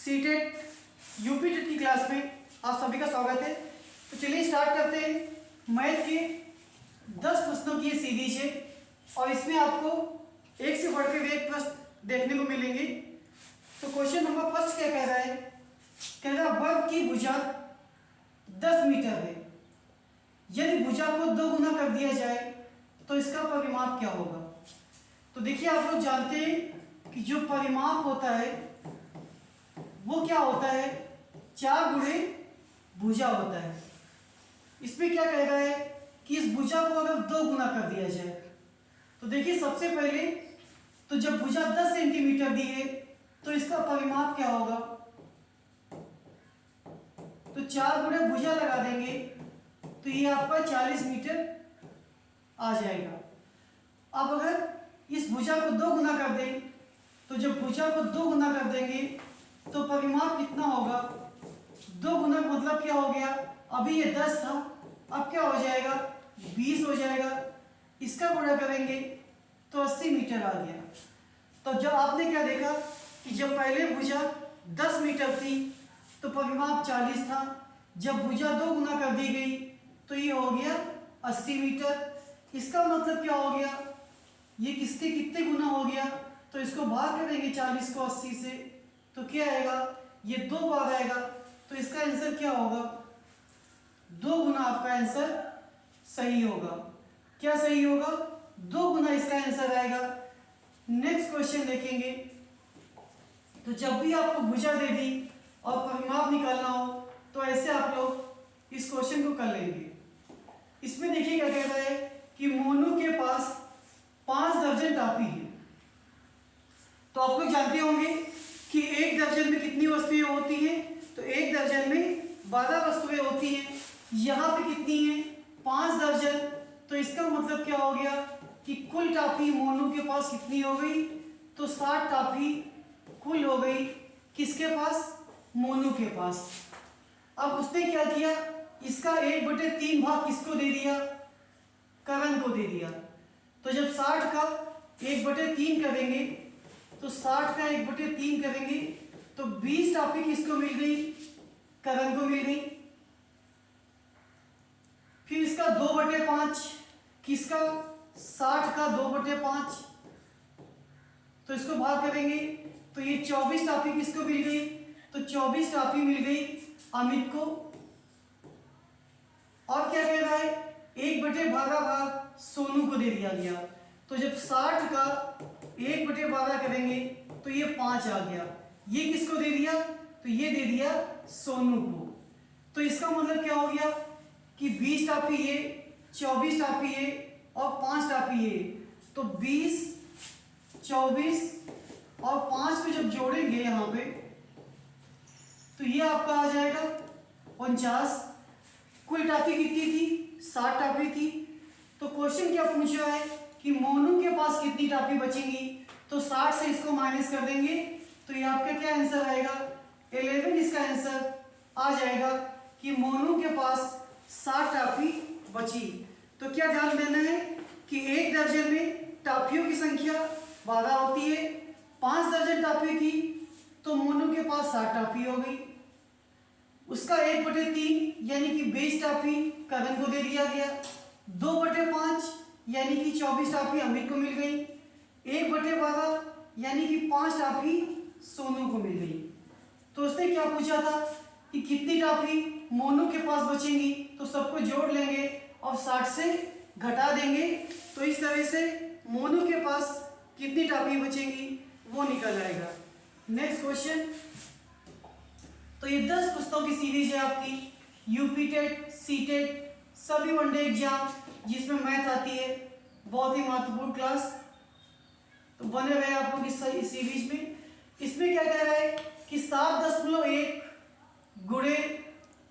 CTET UP TET की class में आप सभी का स्वागत है। तो चलिए स्टार्ट करते हैं। मैथ के 10 प्रश्नों की ये सीरीज है और इसमें आपको एक से बढ़ के एक प्रश्न देखने को मिलेंगे। तो क्वेश्चन नंबर फर्स्ट क्या कह रहा है? कह रहा है वर्ग की भुजा 10 मीटर है, यदि भुजा को 2 गुना कर दिया जाए तो इसका परिमाप क्या होगा? तो देखिए, आप लोग जानते हैं कि जो परिमाप होता है वो क्या होता है? 4 गुणे भुजा होता है। इसमें क्या कह रहा है कि इस भुजा को अगर 2 गुना कर दिया जाए तो देखिए, सबसे पहले तो जब भुजा 10 सेंटीमीटर दी है तो इसका परिमाप क्या होगा? तो 4 गुणे भुजा लगा देंगे तो ये आपका 40 मीटर आ जाएगा। अब अगर इस भुजा को 2 गुना कर दें तो जब भुजा को 2 गुना कर देंगे तो परिमाप कितना होगा? 2 गुना मतलब क्या हो गया? अभी ये 10 था, अब क्या हो जाएगा? 20 हो जाएगा। इसका गुणा करेंगे तो 80 मीटर आ गया। तो जब आपने क्या देखा कि जब पहले भुजा 10 मीटर थी तो परिमाप 40 था, जब भुजा 2 गुना कर दी गई तो ये हो गया 80 मीटर। इसका मतलब क्या हो गया? ये किसके कितने गुना हो गया? तो इसको भाग करेंगे 40 को 80 से तो क्या आएगा? ये 2 बार आएगा। तो इसका आंसर क्या होगा? 2 गुना आपका आंसर सही होगा। क्या सही होगा? 2 गुना इसका आंसर आएगा। नेक्स्ट क्वेश्चन देखेंगे। तो जब भी आपको भुजा दे दी और परिमाप निकालना हो तो ऐसे आप लोग इस क्वेश्चन को कर लेंगे। इसमें देखिए क्या कह रहा है कि मोनू के पास 5 दर्जन टॉफी है। तो आप लोग जानते होंगे कि 1 दर्जन में कितनी वस्तुएं होती हैं? तो 1 दर्जन में 12 वस्तुएं होती हैं। यहाँ पे कितनी है? 5 दर्जन। तो इसका मतलब क्या हो गया कि कुल टॉफी मोनू के पास कितनी हो गई? तो 60 टॉफी कुल हो गई। किसके पास? मोनू के पास। अब उसने क्या किया? इसका 1/3 भाग किसको दे दिया? करण को दे दिया। तो जब 60 का 1/3 करेंगे तो 60 का 1/3 करेंगे तो 20 टॉफी किसको मिल गई? करण को मिल गई। फिर इसका 2/5 किसका? 60 का 2/5। तो इसको भाग करेंगे तो ये 24 टॉफी किसको मिल गई? तो 24 टॉफी मिल गई अमित को। और क्या कह रहा है? 1/12 भाग सोनू को दे दिया गया। तो जब 60 का 1/12 करेंगे तो ये 5 आ गया। ये किसको दे दिया? तो ये दे दिया सोनू को। तो इसका मतलब क्या हो गया कि 20 टॉफी ये, 24 टॉफी ये और 5 टॉफी ये। तो 20, 24 और 5 को जब जोड़ेंगे यहाँ पे तो ये आपका आ जाएगा 49। कुल टॉफी कितनी थी? 60 टॉफी थी। तो क्वेश्चन क्या पूछ रहा है कि मोनू के पास कितनी टॉफी बचेंगी? तो 60 से इसको माइनस कर देंगे तो ये आपका क्या आंसर आएगा? 11 इसका आंसर आ जाएगा कि मोनू के पास 60 टॉफी बची। तो क्या ध्यान देना है कि 1 दर्जन में टॉफियों की संख्या 12 होती है। 5 दर्जन टॉफी की तो मोनू के पास 60 टॉफी हो गई। उसका 1/3 यानी कि 20 टॉफी करण को दे दिया गया। 2/5 यानी कि 24 टॉफी अमित को मिल गई। 1/12 यानी कि 5 टॉफी सोनू को मिल गई। तो उसने क्या पूछा था कि कितनी टॉफी मोनू के पास बचेंगी? तो सबको जोड़ लेंगे और 60 से घटा देंगे तो इस तरह से मोनू के पास कितनी टॉफी बचेंगी वो निकल आएगा। Next question. तो ये 10 प्रश्नों की सीरीज है आपकी यूपी टेट, सी टेट, सभी वनडे एग्जाम जिसमें मैथ आती है। बहुत ही महत्वपूर्ण क्लास। तो बने रहे आप लोग इस सीरीज में। इसमें क्या कह रहा है कि 7.1 गुणे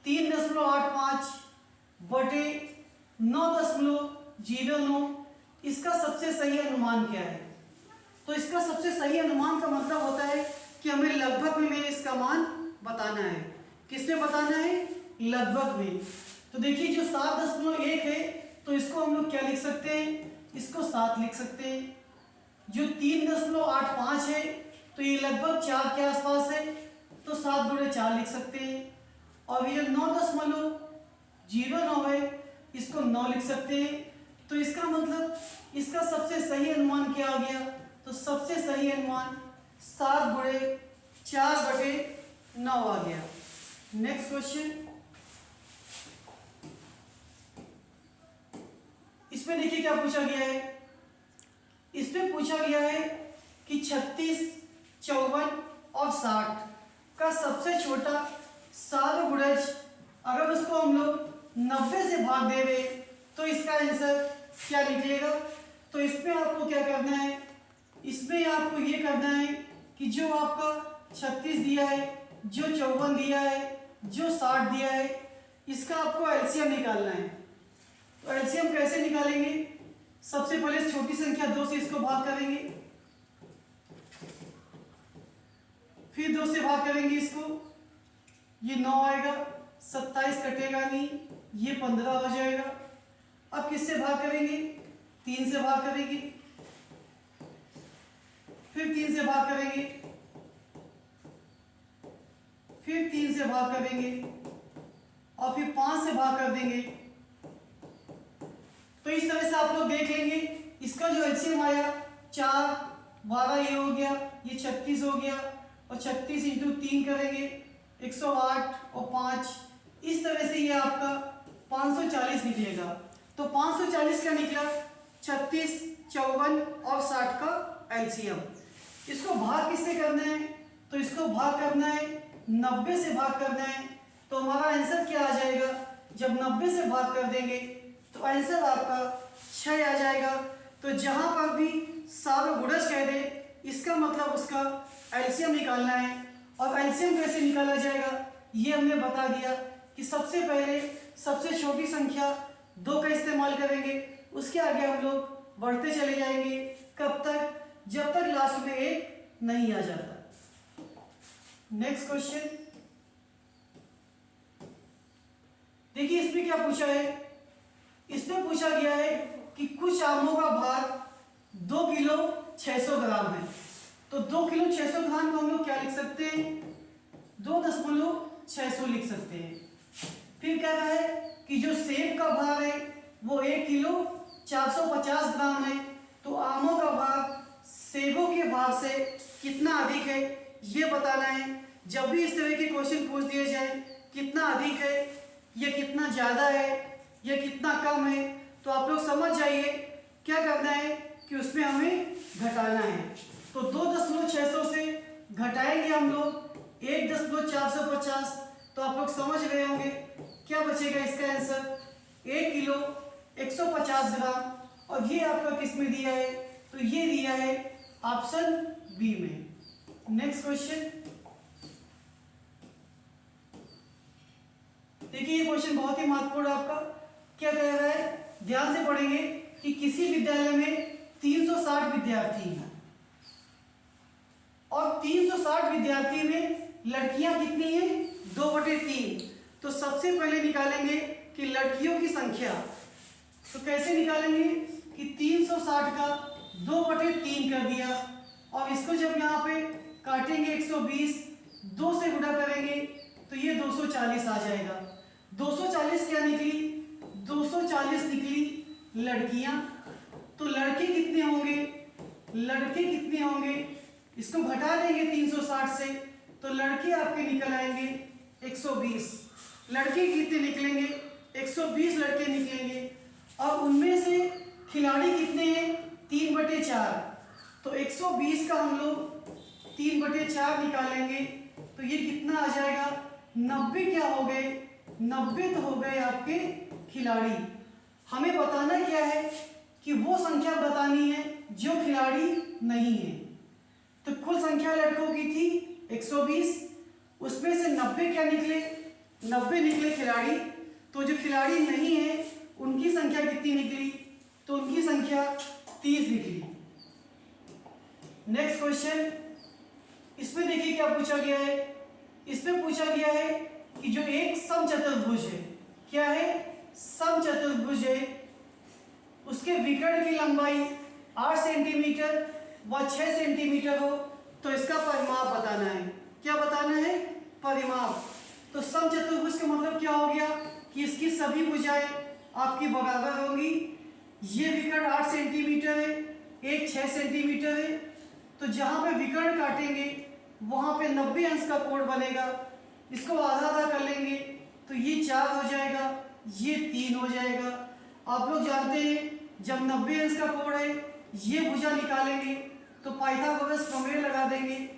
3.85 बटे 9.09 इसका सबसे सही अनुमान क्या है? तो इसका सबसे सही अनुमान का मतलब होता है कि हमें लगभग में इसका मान बताना है। किसमें बताना है? लगभग में। तो देखिए, जो 7.1 है तो इसको हम लोग क्या लिख सकते हैं? इसको 7 लिख सकते हैं। जो 3.85 है तो ये लगभग 4 के आसपास है। तो 7 × 4 लिख सकते हैं। और ये 9.09 है, इसको 9 लिख सकते हैं। तो इसका मतलब इसका सबसे सही अनुमान क्या आ गया? तो सबसे सही अनुमान 7 × 4/9 आ गया। नेक्स्ट क्वेश्चन, इसमें देखिए क्या पूछा गया है। इसमें पूछा गया है कि 36, 54 और 60 का सबसे छोटा सार्वगुणज अगर उसको हम लोग 90 से भाग देवे तो इसका आंसर क्या निकलेगा? तो इसमें आपको क्या करना है, इसमें आपको ये करना है कि जो आपका 36 दिया है, जो 54 दिया है, जो 60 दिया है, इसका आपको एलसीएम निकालना है। तो एलसीएम कैसे निकालेंगे? सबसे पहले छोटी संख्या 2 से इसको भाग करेंगे, फिर 2 से भाग करेंगे इसको, ये 9 आएगा, 27 कटेगा नहीं, ये 15 हो जाएगा। अब किससे भाग करेंगे? 3 से भाग करेंगे, फिर 3 से भाग करेंगे, फिर 3 से भाग करेंगे और फिर 5 से भाग कर देंगे। तो इस तरह से आप लोग देख लेंगे। इसका जो एलसीएम आया 4, 12 ये हो गया, ये 36 हो गया, और 36 × 3 करेंगे 108 और 5, इस तरह से ये आपका 540 निकलेगा। तो 540 का निकला 36, 54 और 60 का एलसीएम। इसको भाग किससे करना है? तो इसको भाग करना है 90 से भाग करना है। तो हमारा आंसर क्या आ जाएगा? जब 90 से भाग कर देंगे तो आंसर आपका 6 आ जाएगा। तो जहां पर भी सार्वगुणज कह दे इसका मतलब उसका एलसीएम निकालना है। और एलसीएम कैसे निकाला जाएगा ये हमने बता दिया कि सबसे पहले सबसे छोटी संख्या 2 का इस्तेमाल करेंगे, उसके आगे हम लोग बढ़ते चले जाएंगे। कब तक? जब तक लास्ट में 1 नहीं आ जाता। नेक्स्ट क्वेश्चन देखिए, इसमें क्या पूछा है। इसमें पूछा गया है कि कुछ आमों का भार 2 किलो 600 ग्राम है। तो 2 किलो 600 ग्राम को हम लोग क्या लिख सकते हैं? 2.600 लिख सकते हैं। फिर कह रहा है कि जो सेब का भार है वो 1 किलो 450 ग्राम है। तो आमों का भार सेबों के भार से कितना अधिक है ये बताना है। जब भी इस तरह के क्वेश्चन पूछ दिए जाए, कितना अधिक है, ये कितना ज़्यादा है, ये कितना कम है, तो आप लोग समझ जाइए क्या करना है कि उसमें हमें घटाना है। तो 2.600 से घटाएंगे हम लोग 1.450। तो आप लोग समझ रहे होंगे क्या बचेगा इसका आंसर? 1 किलो 150 ग्राम। और ये आपका किस में दिया है? तो ये दिया है ऑप्शन बी में। नेक्स्ट क्वेश्चन देखिए, ये क्वेश्चन बहुत ही महत्वपूर्ण है आपका। क्या कह रहा है? ध्यान से पढ़ेंगे कि किसी विद्यालय में 360 विद्यार्थी हैं और 360 विद्यार्थी में लड़कियां कितनी हैं? 2/3। तो सबसे पहले निकालेंगे कि लड़कियों की संख्या। तो कैसे निकालेंगे कि 360 का 2/3 कर दिया, और इसको जब यहाँ पे काटेंगे 120, 2 से गुणा करेंगे तो ये 240 आ जाएगा। 240 क्या निकली? 240 निकली लड़कियां। तो लड़के कितने होंगे? लड़के कितने होंगे? इसको घटा देंगे 360 से, तो लड़के आपके निकल आएंगे 120। लड़के कितने निकलेंगे? 120 लड़के निकलेंगे। अब उनमें से खिलाड़ी कितने हैं? 3/4। तो 120 का हम लोग 3/4 निकालेंगे तो ये कितना आ जाएगा? 90 क्या हो गए? 90 तो हो गए आपके खिलाड़ी। हमें बताना क्या है कि वो संख्या बतानी है जो खिलाड़ी नहीं है। तो कुल संख्या लड़कों की थी 120, उसमें से 90 क्या निकले? 90 निकले खिलाड़ी। तो जो खिलाड़ी नहीं है उनकी संख्या कितनी निकली? तो उनकी संख्या 30 निकली। नेक्स्ट क्वेश्चन, इसमें देखिए क्या पूछा गया है। इसमें पूछा गया है कि जो एक समचतुर्भुज है, क्या है? समचतुर्भुज है, उसके विकर्ण की लंबाई 8 सेंटीमीटर व 6 सेंटीमीटर हो तो इसका परिमाप बताना है। क्या बताना है? परिमाप। तो समचतुर्भुज का मतलब क्या हो गया कि इसकी सभी भुजाएं आपकी बराबर होंगी। ये विकर्ण 8 सेंटीमीटर है, एक 6 सेंटीमीटर है। तो जहाँ पे विकर्ण काटेंगे वहाँ पे 90 अंश का कोण बनेगा। इसको आधा आधा कर लेंगे तो ये 4 हो जाएगा, ये 3 हो जाएगा। आप लोग जानते हैं जब 90 अंश का कोण है ये भुजा निकालेंगे तो पाइथागोरस प्रमेय लगा देंगे।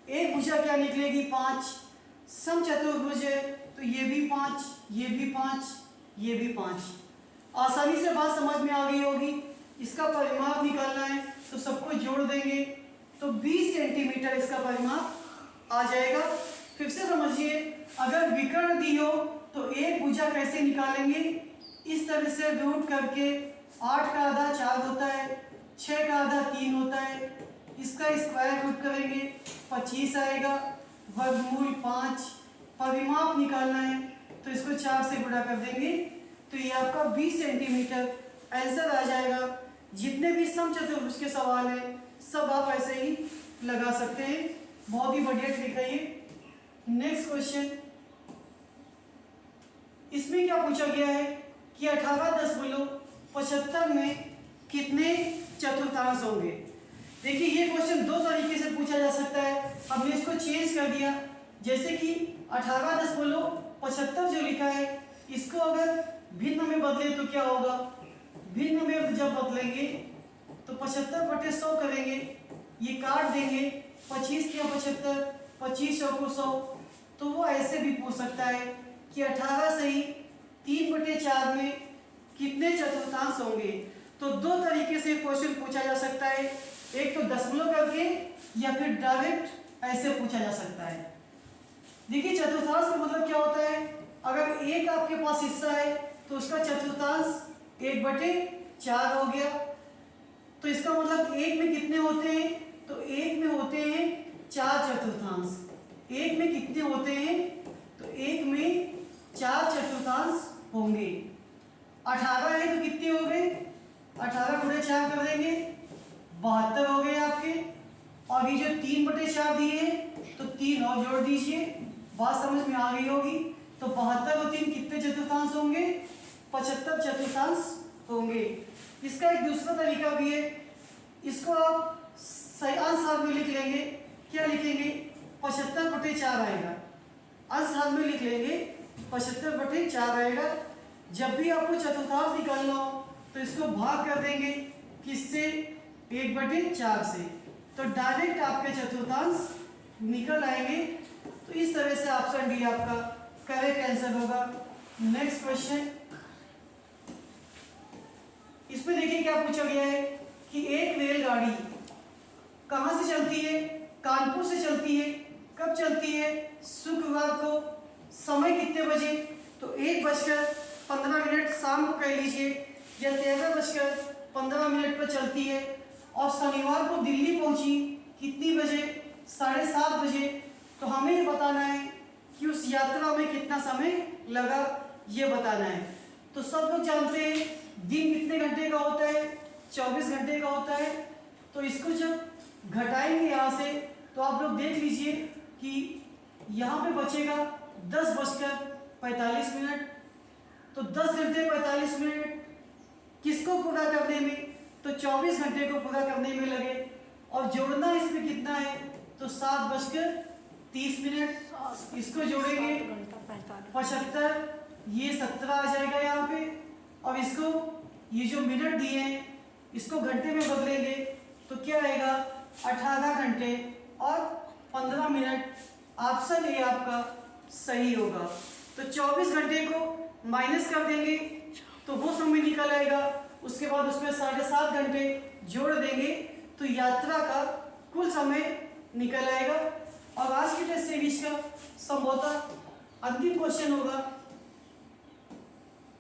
एक भुजा क्या निकलेगी? 5। समचतुर्भुज है तो ये भी 5, ये भी 5, ये भी 5। आसानी से बात समझ में आ गई होगी। इसका परिमाप निकालना है तो सबको जोड़ देंगे तो 20 सेंटीमीटर इसका परिमाप आ जाएगा। फिर से समझिए, अगर विकर्ण दी हो तो एक भुजा कैसे निकालेंगे? इस तरह से रूट करके 8 का आधा 4 होता है, 6 का आधा 3 होता है, इसका स्क्वायर रूट करेंगे 25 आएगा, वर्गमूल 5। परिमाप निकालना है तो इसको 4 से गुणा कर देंगे तो ये आपका 20 सेंटीमीटर आंसर आ जाएगा। जितने भी समचतुर्भुज के सवाल हैं सब आप ऐसे ही लगा सकते हैं। बहुत ही बढ़िया ट्रिक है ये। नेक्स्ट क्वेश्चन, इसमें क्या पूछा गया है कि 18.75 में कितने चतुर्थांश होंगे? देखिए ये क्वेश्चन दो तरीके से पूछा जा सकता है। हमने इसको चेंज कर दिया, जैसे कि 18.75 जो लिखा है इसको अगर भिन्न में बदले तो क्या होगा? भिन्न में जब बदलेंगे तो 75/100 करेंगे, ये काट देंगे 25 या 75, 25 को 100। तो वो ऐसे भी पूछ सकता है कि 18 से ही 3/4 में कितने चतुर्थांश होंगे। तो दो तरीके से क्वेश्चन पूछा जा सकता है, एक तो दशमलव करके या फिर डायरेक्ट ऐसे पूछा जा सकता है। देखिए चतुर्थांश का मतलब क्या होता है? अगर एक आपके पास हिस्सा है तो उसका चतुर्थांश 1/4 हो गया। तो इसका मतलब एक में कितने होते हैं? तो एक में होते हैं 4 चतुर्थांश। एक में कितने होते हैं? तो एक में 4 चतुर्थांश होंगे। 18 है तो कितने हो गए? 18 गुणे 4 कर देंगे 72 हो गए आपके। और ये जो 3/4 दिए हैं तो 3 और जोड़ दीजिए, बात समझ में आ गई होगी। तो 72 और 3 कितने चतुर्थांश होंगे? 75 चतुर्थांश होंगे। इसका एक दूसरा तरीका भी है, इसको आप सही अंश में लिख लेंगे। क्या लिखेंगे? 75/4 आएगा। अंश में लिख लेंगे 75/4 आएगा। जब भी आपको चतुर्थांश निकालना हो तो इसको भाग कर देंगे किससे? 1/4 से। तो डायरेक्ट आपके चतुर्थांश निकल आएंगे। तो इस तरह से ऑप्शन डी आपका करेक्ट आंसर होगा। नेक्स्ट क्वेश्चन, इसमें देखिए क्या पूछा गया है कि एक रेलगाड़ी कहां से चलती है? कानपुर से चलती है। कब चलती है? शुक्रवार को। समय कितने बजे? तो 1:15 शाम को कह लीजिए, या 13:15 पर चलती है। और शनिवार को दिल्ली पहुंची कितनी बजे? 7:30 बजे। तो हमें ये बताना है कि उस यात्रा में कितना समय लगा, ये बताना है। तो सब लोग जानते हैं दिन कितने घंटे का होता है? 24 घंटे का होता है। तो इसको जब घटाएंगे यहाँ से तो आप लोग देख लीजिए कि यहाँ पे बचेगा 10:45। तो 10 घंटे 45 मिनट किसको पूरा करने में? तो 24 घंटे को पूरा करने में लगे। और जोड़ना इसमें कितना है? तो 7:30। इसको जोड़ेंगे 75, ये 17 आ जाएगा यहाँ पे। और इसको ये जो मिनट दिए हैं इसको घंटे में बदलेंगे तो क्या आएगा? 18 घंटे और 15 मिनट। ऑप्शन ए आपका सही होगा। तो 24 घंटे को माइनस कर देंगे तो वो समय निकल आएगा। उसके बाद उसमें 7.5 घंटे जोड़ देंगे तो यात्रा का कुल समय निकल आएगा। और आज की टेस्ट सीरीज का संभवतः अंतिम क्वेश्चन होगा।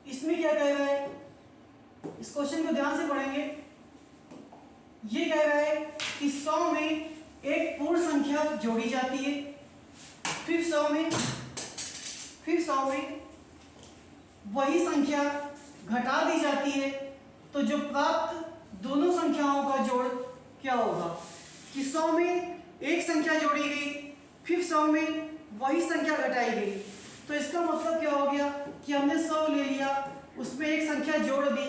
इसमें क्या कह रहा है? इस क्वेश्चन को ध्यान से पढ़ेंगे। ये कह रहा है कि 100 में एक पूर्ण संख्या जोड़ी जाती है, फिर 100 में वही संख्या घटा दी जाती है। तो जो प्राप्त दोनों संख्याओं का जोड़ क्या होगा? कि 100 में एक संख्या जोड़ी गई फिर 100 में वही संख्या घटाई गई। तो इसका मतलब क्या हो गया कि हमने 100 ले लिया, उसमें एक संख्या जोड़ दी।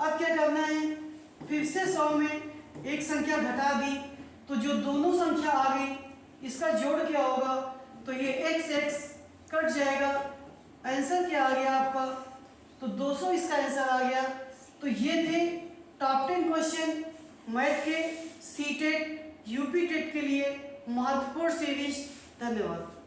अब क्या करना है, फिर से 100 में एक संख्या घटा दी, तो जो दोनों संख्या आ गई इसका जोड़ क्या होगा, तो ये x कट जाएगा। आंसर क्या आ गया आपका, तो 200 इसका आंसर आ गया। तो ये थे टॉप 10 क्वेश्चन मैथ के सीटेट यूपी टेट के लिए महत्वपूर्ण सीरीज। धन्यवाद।